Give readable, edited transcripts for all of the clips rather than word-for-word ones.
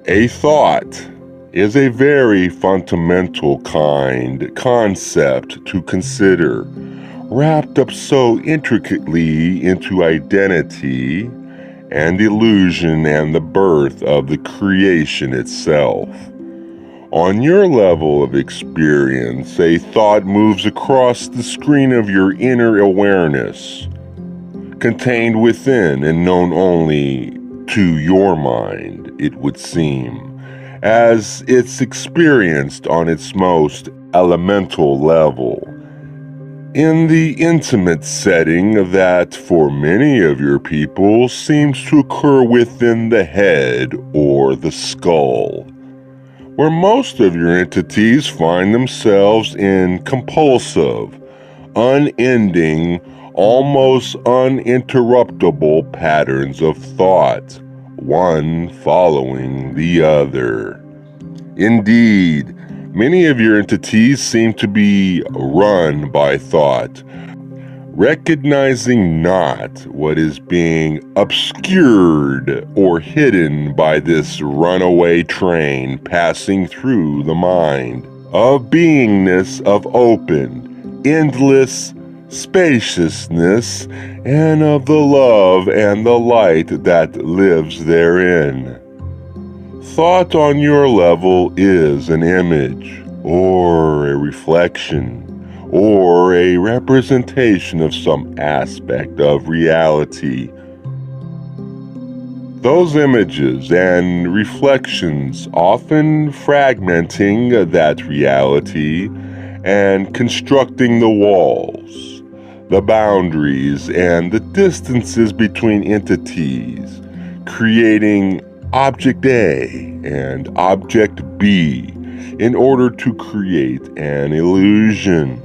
A thought is a very fundamental concept to consider, wrapped up so intricately into identity and illusion and the birth of the creation itself. On your level of experience, a thought moves across the screen of your inner awareness, contained within and known only to your mind, it would seem, as it's experienced on its most elemental level. In the intimate setting that, for many of your people, seems to occur within the head or the skull, where most of your entities find themselves in compulsive, unending, almost uninterruptible patterns of thought, one following the other. Indeed, many of your entities seem to be run by thought, recognizing not what is being obscured or hidden by this runaway train passing through the mind of beingness of open, endless spaciousness, and of the love and the light that lives therein. Thought on your level is an image, or a reflection, or a representation of some aspect of reality. Those images and reflections often fragmenting that reality and constructing the walls, the boundaries, and the distances between entities, creating Object A and Object B in order to create an illusion.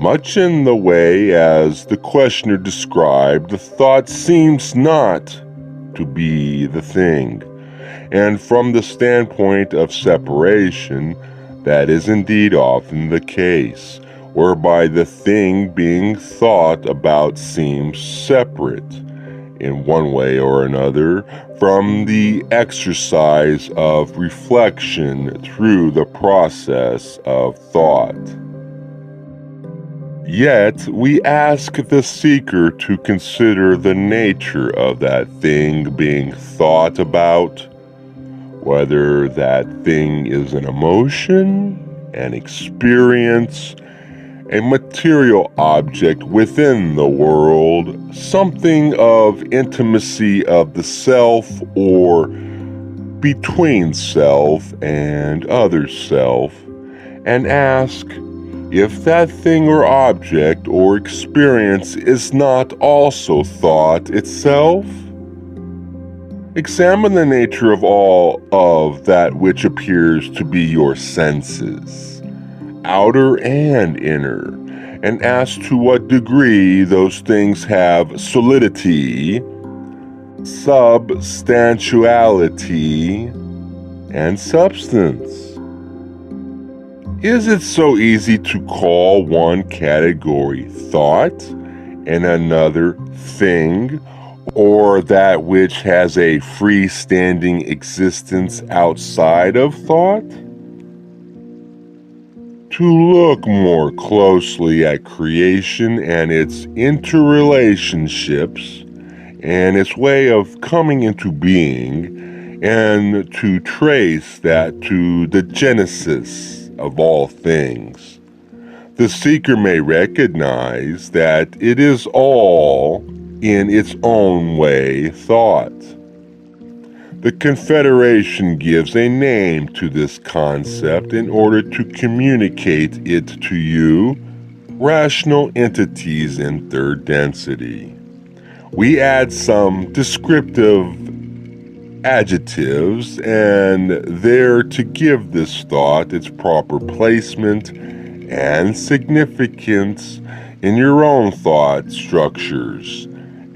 Much in the way as the questioner described, the thought seems not to be the thing, and from the standpoint of separation, that is indeed often the case, whereby the thing being thought about seems separate, in one way or another, from the exercise of reflection through the process of thought. Yet, we ask the seeker to consider the nature of that thing being thought about, whether that thing is an emotion, an experience, a material object within the world, something of intimacy of the self or between self and other self, and ask if that thing or object or experience is not also thought itself. Examine the nature of all of that which appears to be your senses, outer and inner, and ask to what degree those things have solidity, substantiality, and substance. Is it so easy to call one category thought and another thing, or that which has a freestanding existence outside of thought? To look more closely at creation and its interrelationships and its way of coming into being, and to trace that to the genesis of all things, the seeker may recognize that it is all, in its own way, thought. The Confederation gives a name to this concept in order to communicate it to you, rational entities in third density. We add some descriptive adjectives and there to give this thought its proper placement and significance in your own thought structures,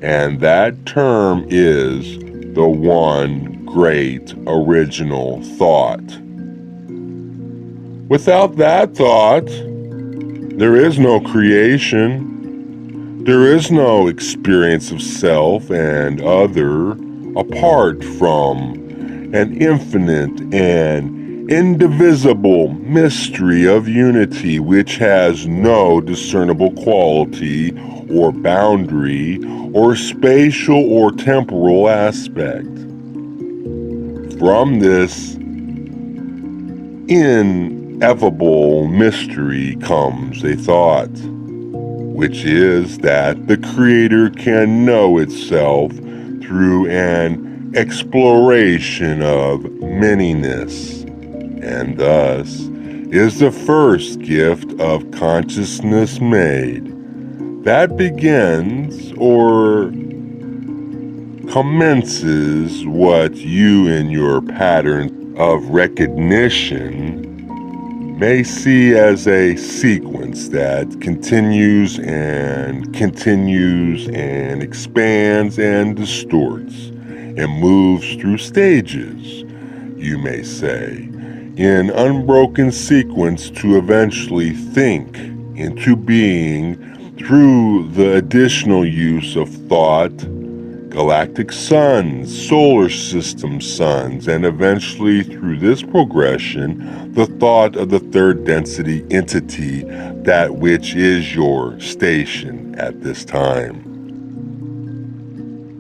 and that term is the one great original thought. Without that thought, there is no creation. There is no experience of self and other apart from an infinite and indivisible mystery of unity which has no discernible quality or boundary or spatial or temporal aspect. From this ineffable mystery comes a thought, which is that the Creator can know itself through an exploration of manyness, and thus is the first gift of consciousness made. That begins or commences what you in your pattern of recognition may see as a sequence that continues and expands and distorts and moves through stages, you may say, in unbroken sequence to eventually think into being through the additional use of thought, galactic suns, solar system suns, and eventually through this progression, the thought of the third density entity, that which is your station at this time.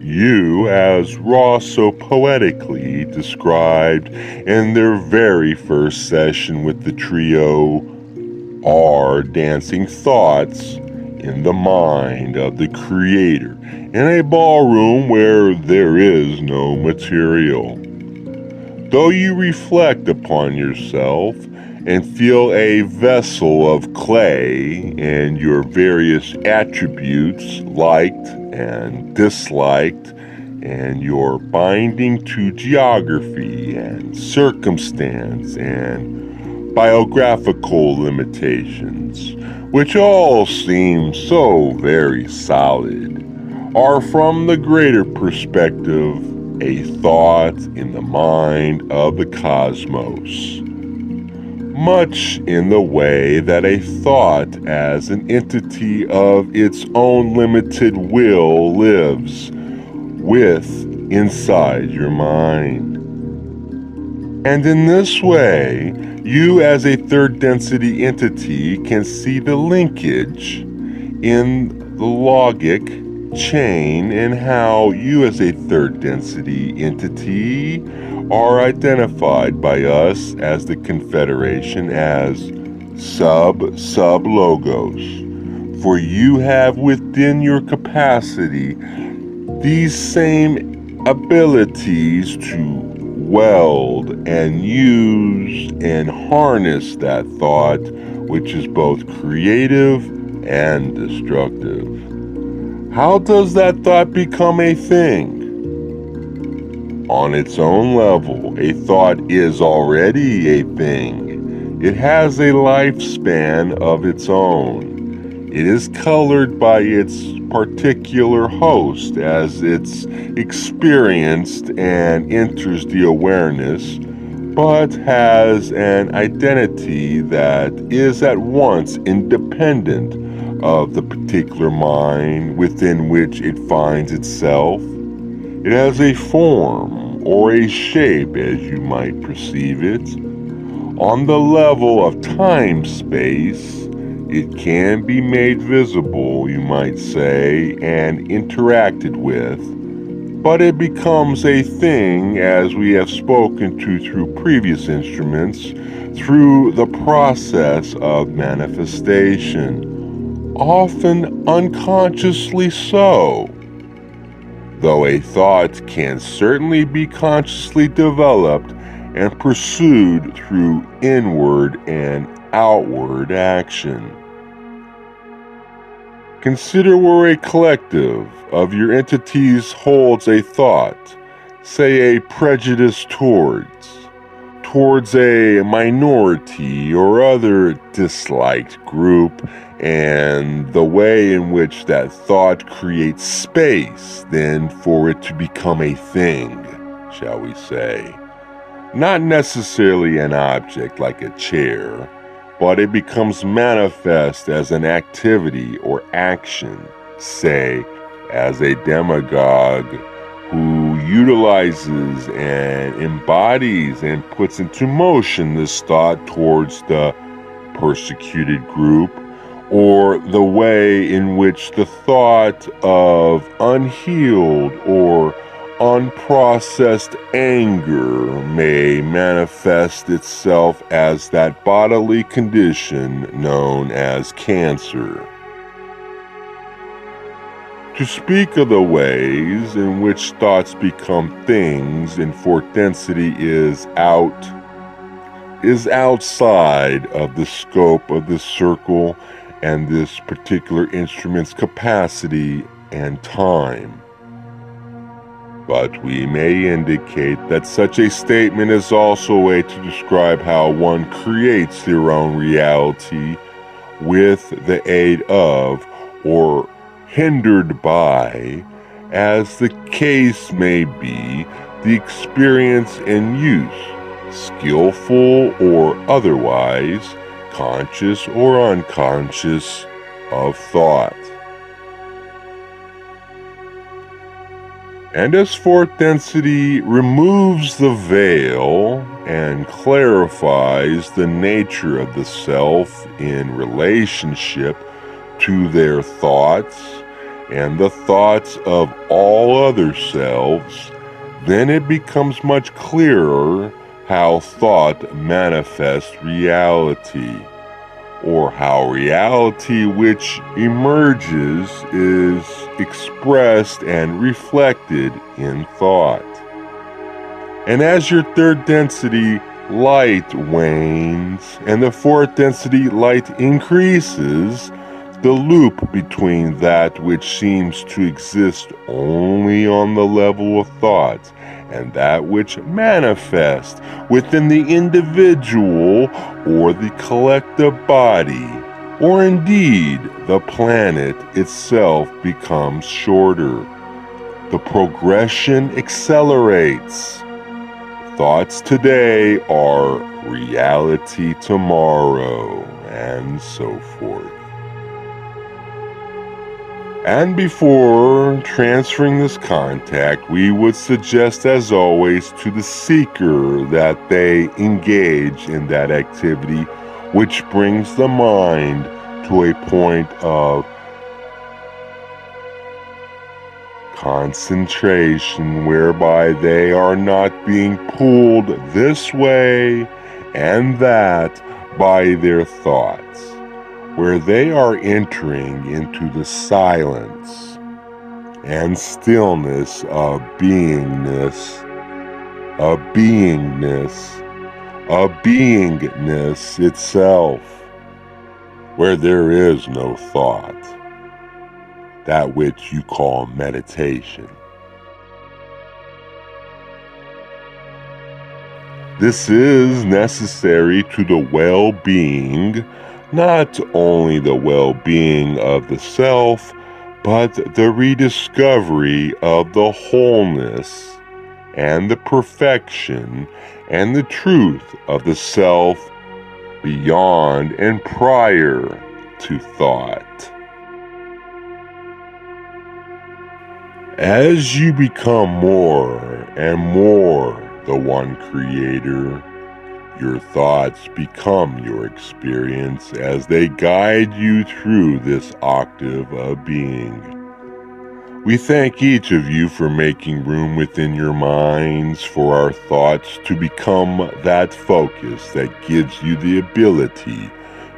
You, as Ross so poetically described in their very first session with the trio, are dancing thoughts in the mind of the Creator in a ballroom where there is no material. Though you reflect upon yourself and feel a vessel of clay and your various attributes liked and disliked, and your binding to geography and circumstance and biographical limitations, which all seem so very solid, are from the greater perspective a thought in the mind of the cosmos, much in the way that a thought as an entity of its own limited will lives with inside your mind. And in this way, you as a third density entity can see the linkage in the logic chain and how you as a third density entity are identified by us as the Confederation as sub-logos. For you have within your capacity these same abilities to weld and use and harness that thought, which is both creative and destructive. How does that thought become a thing? On its own level, a thought is already a thing. It has a lifespan of its own. It is colored by its particular host as it's experienced and enters the awareness, but has an identity that is at once independent of the particular mind within which it finds itself. It has a form or a shape, as you might perceive it. On the level of time-space, it can be made visible, you might say, and interacted with, but it becomes a thing, as we have spoken to through previous instruments, through the process of manifestation, often unconsciously so. Though a thought can certainly be consciously developed and pursued through inward and outward action. Consider where a collective of your entities holds a thought, say a prejudice towards a minority or other disliked group, and the way in which that thought creates space then for it to become a thing, shall we say. Not necessarily an object like a chair, but it becomes manifest as an activity or action, say, as a demagogue who who utilizes and embodies and puts into motion this thought towards the persecuted group, or the way in which the thought of unhealed or unprocessed anger may manifest itself as that bodily condition known as cancer. To speak of the ways in which thoughts become things in fourth density is outside of the scope of this circle and this particular instrument's capacity and time. But we may indicate that such a statement is also a way to describe how one creates their own reality with the aid of, or hindered by, as the case may be, the experience and use, skillful or otherwise, conscious or unconscious, of thought. And as fourth density removes the veil and clarifies the nature of the self in relationship to their thoughts and the thoughts of all other selves, then it becomes much clearer how thought manifests reality, or how reality which emerges is expressed and reflected in thought. And as your third density light wanes and the fourth density light increases, the loop between that which seems to exist only on the level of thought and that which manifests within the individual or the collective body, or indeed the planet itself, becomes shorter. The progression accelerates. Thoughts today are reality tomorrow, and so forth. And before transferring this contact, we would suggest, as always, to the seeker that they engage in that activity which brings the mind to a point of concentration whereby they are not being pulled this way and that by their thoughts, where they are entering into the silence and stillness of beingness, itself, where there is no thought, that which you call meditation. This is necessary to the well-being, not only the well-being of the self, but the rediscovery of the wholeness and the perfection and the truth of the self beyond and prior to thought. As you become more and more the one creator, your thoughts become your experience as they guide you through this octave of being. We thank each of you for making room within your minds for our thoughts to become that focus that gives you the ability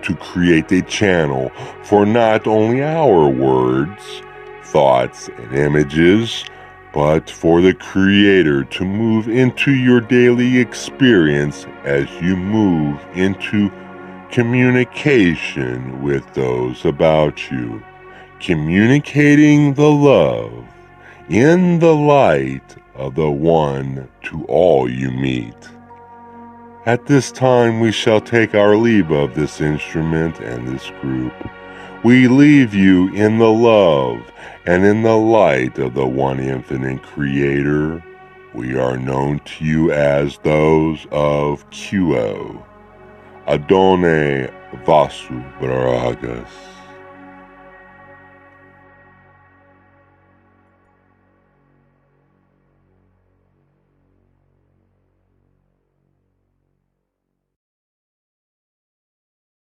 to create a channel for not only our words, thoughts, and images, but for the Creator to move into your daily experience as you move into communication with those about you, communicating the love in the light of the One to all you meet. At this time we shall take our leave of this instrument and this group. We leave you in the love and in the light of the one infinite Creator. We are known to you as those of QO. Adone Vasu Bragas.